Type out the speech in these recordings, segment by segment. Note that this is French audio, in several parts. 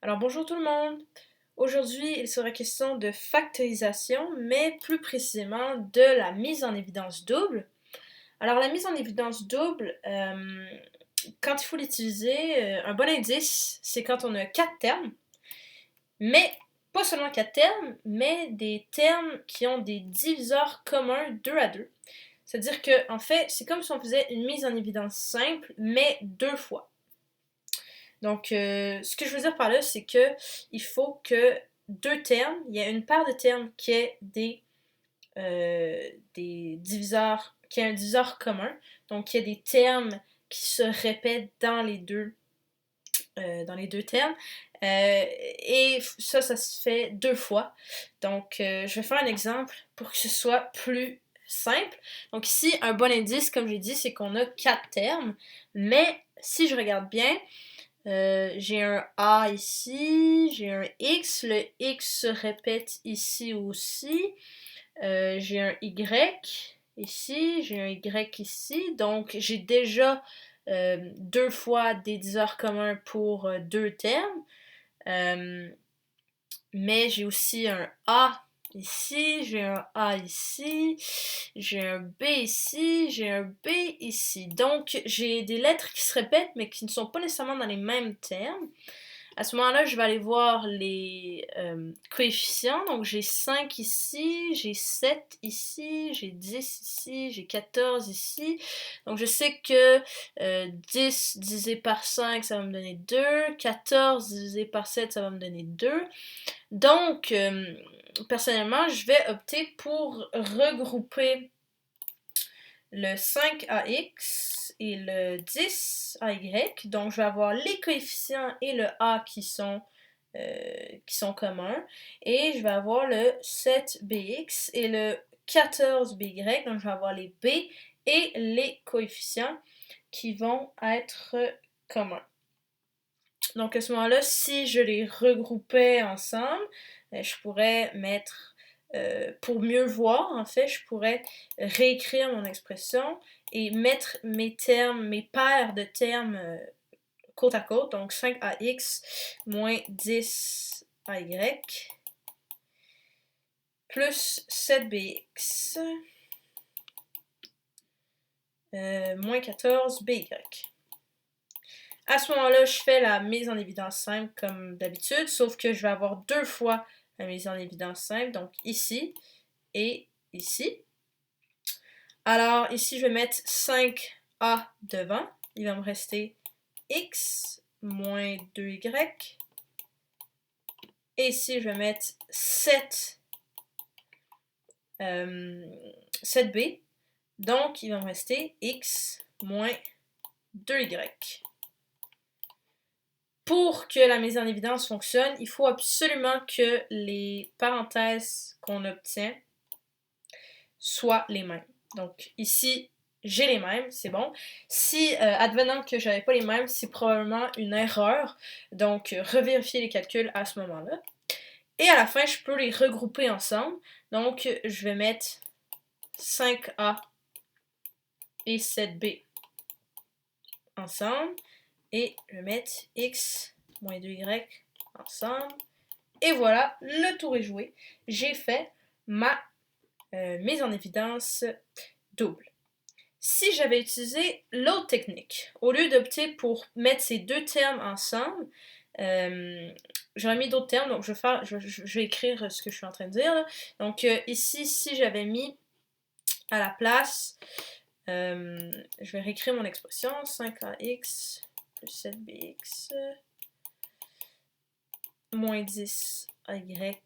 Alors bonjour tout le monde! Aujourd'hui, il sera question de factorisation, mais plus précisément de la mise en évidence double. Alors la mise en évidence double, quand il faut l'utiliser, un bon indice, c'est quand on a quatre termes, mais pas seulement quatre termes, mais des termes qui ont des diviseurs communs 2 à 2. C'est-à-dire que, en fait, c'est comme si on faisait une mise en évidence simple, mais deux fois. Donc, ce que je veux dire par là, c'est que il faut que deux termes, il y a une paire de termes qui ait des diviseurs, qui ait un diviseur commun. Donc, il y a des termes qui se répètent dans les deux termes. Et ça se fait deux fois. Donc, je vais faire un exemple pour que ce soit plus simple. Donc ici, un bon indice, comme j'ai dit, c'est qu'on a quatre termes. Mais si je regarde bien, j'ai un A ici, j'ai un X, le X se répète ici aussi. J'ai un Y ici, j'ai un Y ici. Donc j'ai déjà deux fois des diviseurs communs pour deux termes. Mais j'ai aussi un A ici, j'ai un A ici, j'ai un B ici, j'ai un B ici. Donc, j'ai des lettres qui se répètent, mais qui ne sont pas nécessairement dans les mêmes termes. À ce moment-là, je vais aller voir les coefficients. Donc, j'ai 5 ici, j'ai 7 ici, j'ai 10 ici, j'ai 14 ici. Donc, je sais que 10 divisé par 5, ça va me donner 2. 14 divisé par 7, ça va me donner 2. Donc, personnellement, je vais opter pour regrouper le 5AX et le 10AY. Donc, je vais avoir les coefficients et le A qui sont communs. Et je vais avoir le 7BX et le 14BY. Donc, je vais avoir les B et les coefficients qui vont être communs. Donc à ce moment-là, si je les regroupais ensemble, je pourrais mettre, pour mieux voir, en fait, je pourrais réécrire mon expression et mettre mes termes, mes paires de termes côte à côte. Donc 5AX moins 10AY plus 7BX moins 14BY. À ce moment-là, je fais la mise en évidence simple comme d'habitude, sauf que je vais avoir deux fois la mise en évidence simple, donc ici et ici. Alors ici, je vais mettre 5A devant. Il va me rester X moins 2Y. Et ici, je vais mettre 7B. Donc, il va me rester X moins 2Y. Pour que la mise en évidence fonctionne, il faut absolument que les parenthèses qu'on obtient soient les mêmes. Donc ici, j'ai les mêmes, c'est bon. Si, advenant que j'avais pas les mêmes, c'est probablement une erreur. Donc, revérifier les calculs à ce moment-là. Et à la fin, je peux les regrouper ensemble. Donc, je vais mettre 5A et 7B ensemble. Et je vais mettre X moins 2Y ensemble. Et voilà, le tour est joué. J'ai fait ma mise en évidence double. Si j'avais utilisé l'autre technique, au lieu d'opter pour mettre ces deux termes ensemble, j'aurais mis d'autres termes, donc je vais écrire ce que je suis en train de dire. Là. Donc ici, si j'avais mis à la place, je vais réécrire mon expression, 5AX plus 7BX moins 10AY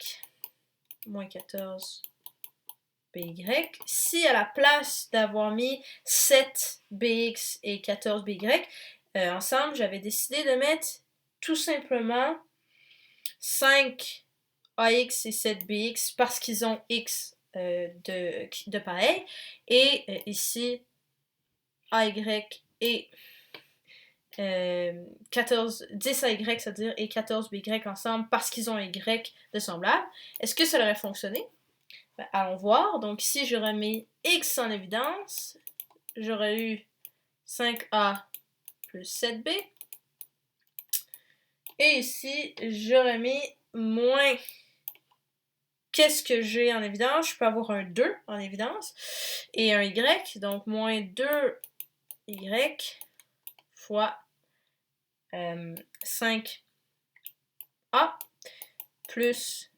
moins 14BY. Si à la place d'avoir mis 7BX et 14BY ensemble, j'avais décidé de mettre tout simplement 5AX et 7BX parce qu'ils ont X de pareil. Et ici, AY et 10AY, c'est-à-dire, et 14BY ensemble parce qu'ils ont un Y de semblable. Est-ce que ça aurait fonctionné? Ben, allons voir. Donc ici, j'aurais mis X en évidence. J'aurais eu 5A plus 7B. Et ici, j'aurais mis moins. Qu'est-ce que j'ai en évidence? Je peux avoir un 2 en évidence et un y. Donc, moins 2y fois 5a plus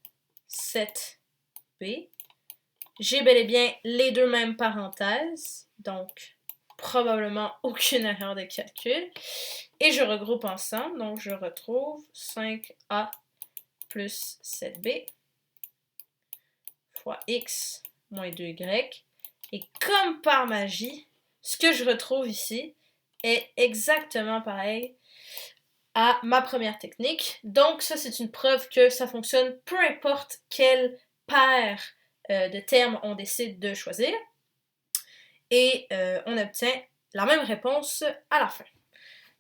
7b. J'ai bel et bien les deux mêmes parenthèses, donc probablement aucune erreur de calcul. Et je regroupe ensemble, donc je retrouve 5a plus 7b fois x moins 2y. Et comme par magie, ce que je retrouve ici est exactement pareil à ma première technique. Donc ça, c'est une preuve que ça fonctionne peu importe quelle paire de termes on décide de choisir. Et on obtient la même réponse à la fin.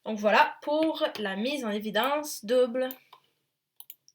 Donc voilà pour la mise en évidence double.